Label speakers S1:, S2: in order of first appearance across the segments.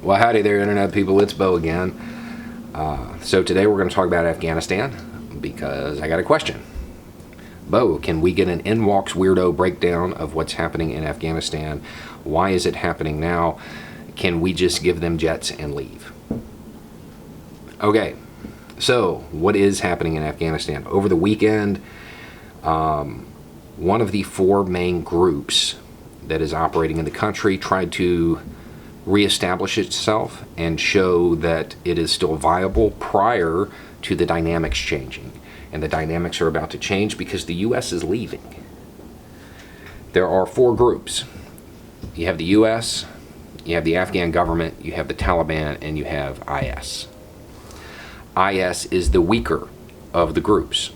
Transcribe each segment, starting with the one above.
S1: Well, howdy there, Internet people. It's Bo again. So today we're going to talk about Afghanistan because I got a question. Bo, can we get an in-walks weirdo breakdown of what's happening in Afghanistan? Why is it happening now? Can we just give them jets and leave? Okay, so what is happening in Afghanistan? Over the weekend, one of the four main groups that is operating in the country tried to reestablish itself and show that it is still viable prior to the dynamics changing. And the dynamics are about to change because the U.S. is leaving. There are four groups. You have the U.S., you have the Afghan government, you have the Taliban, and you have IS. IS is the weaker of the groups.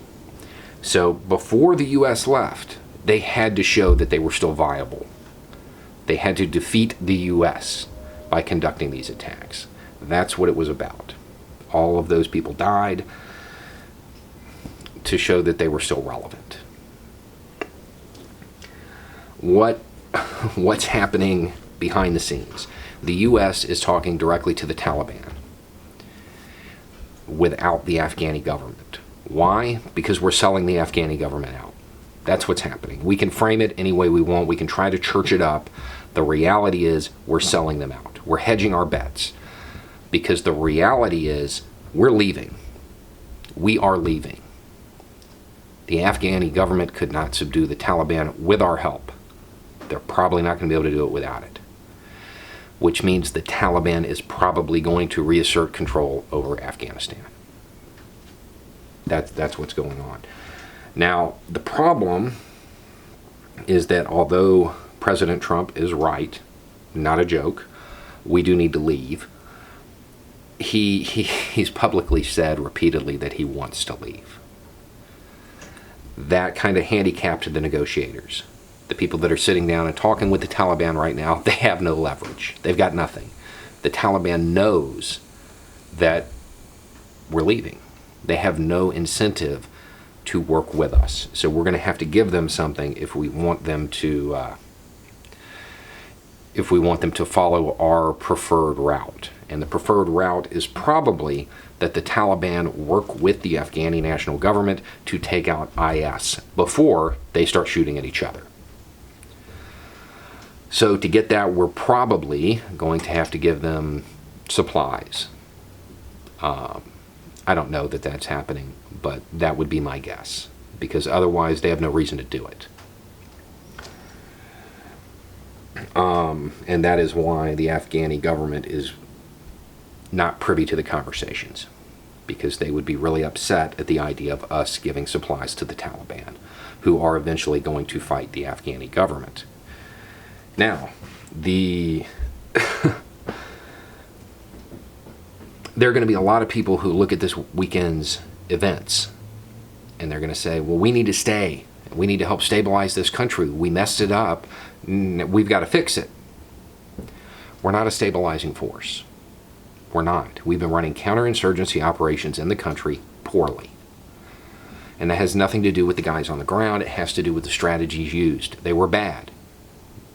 S1: So before the U.S. left, they had to show that they were still viable. They had to defeat the U.S. by conducting these attacks. That's what it was about. All of those people died to show that they were still relevant. What's happening behind the scenes? The U.S. is talking directly to the Taliban without the Afghani government. Why? Because we're selling the Afghani government out. That's what's happening. We can frame it any way we want. We can try to church it up. The reality is we're selling them out. We're hedging our bets because the reality is we're leaving. We are leaving. The Afghani government could not subdue the Taliban with our help. They're probably not going to be able to do it without it. Which means the Taliban is probably going to reassert control over Afghanistan. That's what's going on. Now, the problem is that although President Trump is right, not a joke, we do need to leave. He's publicly said repeatedly that he wants to leave. That kind of handicapped the negotiators. The people that are sitting down and talking with the Taliban right now, they have no leverage. They've got nothing. The Taliban knows that we're leaving. They have no incentive to work with us. So we're going to have to give them something if we want them to follow our preferred route. And the preferred route is probably that the Taliban work with the Afghani national government to take out IS before they start shooting at each other. So to get that, we're probably going to have to give them supplies. I don't know that that's happening, but that would be my guess, because otherwise they have no reason to do it. And that is why the Afghani government is not privy to the conversations, because they would be really upset at the idea of us giving supplies to the Taliban, who are eventually going to fight the Afghani government. Now, there are going to be a lot of people who look at this weekend's events and they're going to say, well, we need to stay. We need to help stabilize this country. We messed it up. We've got to fix it. We're not a stabilizing force. We're not. We've been running counterinsurgency operations in the country poorly. And that has nothing to do with the guys on the ground. It has to do with the strategies used. They were bad.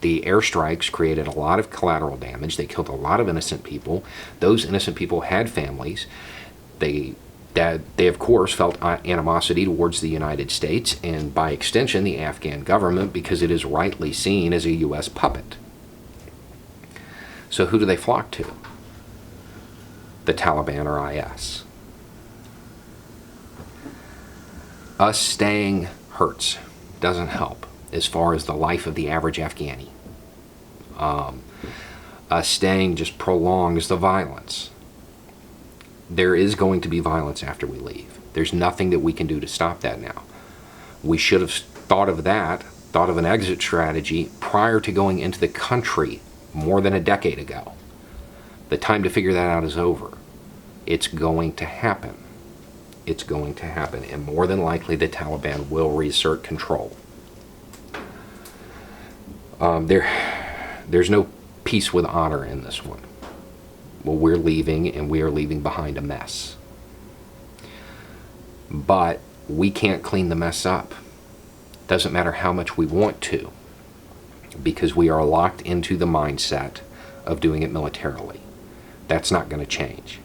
S1: The airstrikes created a lot of collateral damage. They killed a lot of innocent people. Those innocent people had families. They of course felt animosity towards the United States and by extension the Afghan government, because it is rightly seen as a U.S. puppet. So who do they flock to? The Taliban or IS. Us staying hurts, doesn't help as far as the life of the average Afghani. Us staying just prolongs the violence. There is going to be violence after we leave. There's nothing that we can do to stop that now. We should have thought of an exit strategy prior to going into the country more than a decade ago. The time to figure that out is over. It's going to happen. It's going to happen, and more than likely the Taliban will reassert control. There's no peace with honor in this one. Well, we're leaving, and we are leaving behind a mess. But we can't clean the mess up. Doesn't matter how much we want to, because we are locked into the mindset of doing it militarily. That's not going to change.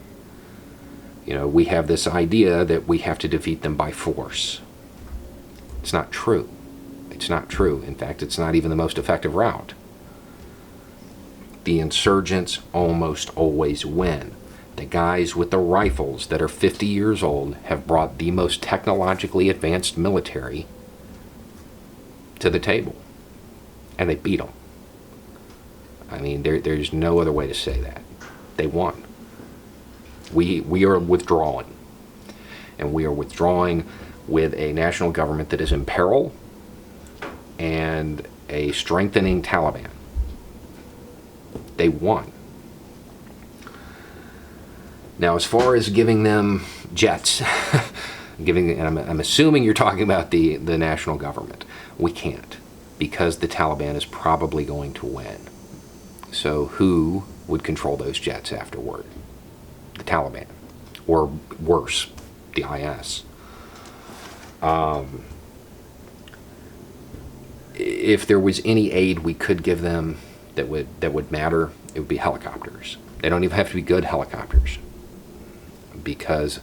S1: You know, we have this idea that we have to defeat them by force. It's not true. It's not true. In fact, it's not even the most effective route. The insurgents almost always win. The guys with the rifles that are 50 years old have brought the most technologically advanced military to the table. And they beat them. I mean, there's no other way to say that. They won. We are withdrawing. And we are withdrawing with a national government that is in peril and a strengthening Taliban. They won. Now, as far as giving them jets, I'm assuming you're talking about the national government. We can't, because the Taliban is probably going to win. So who would control those jets afterward? The Taliban, or worse, the IS. If there was any aid we could give them that would matter, it would be helicopters. They don't even have to be good helicopters, because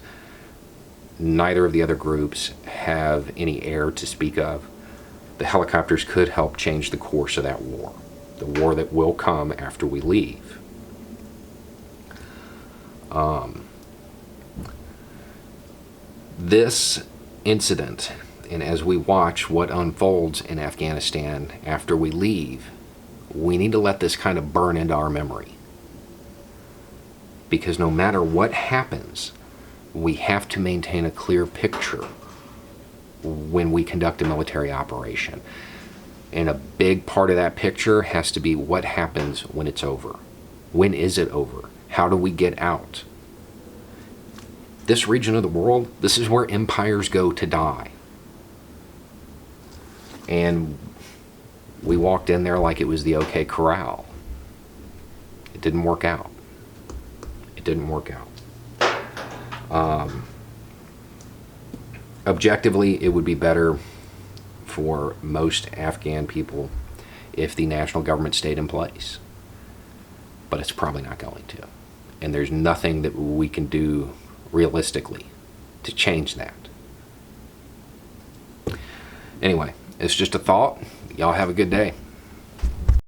S1: neither of the other groups have any air to speak of. The helicopters could help change the course of that war, the war that will come after we leave. This incident, and as we watch what unfolds in Afghanistan after we leave, we need to let this kind of burn into our memory. Because no matter what happens, we have to maintain a clear picture when we conduct a military operation. And a big part of that picture has to be what happens when it's over. When is it over? How do we get out? This region of the world, this is where empires go to die. And we walked in there like it was the OK Corral. It didn't work out. It didn't work out. Objectively, it would be better for most Afghan people if the national government stayed in place. But it's probably not going to. And there's nothing that we can do realistically to change that. Anyway, it's just a thought. Y'all have a good day.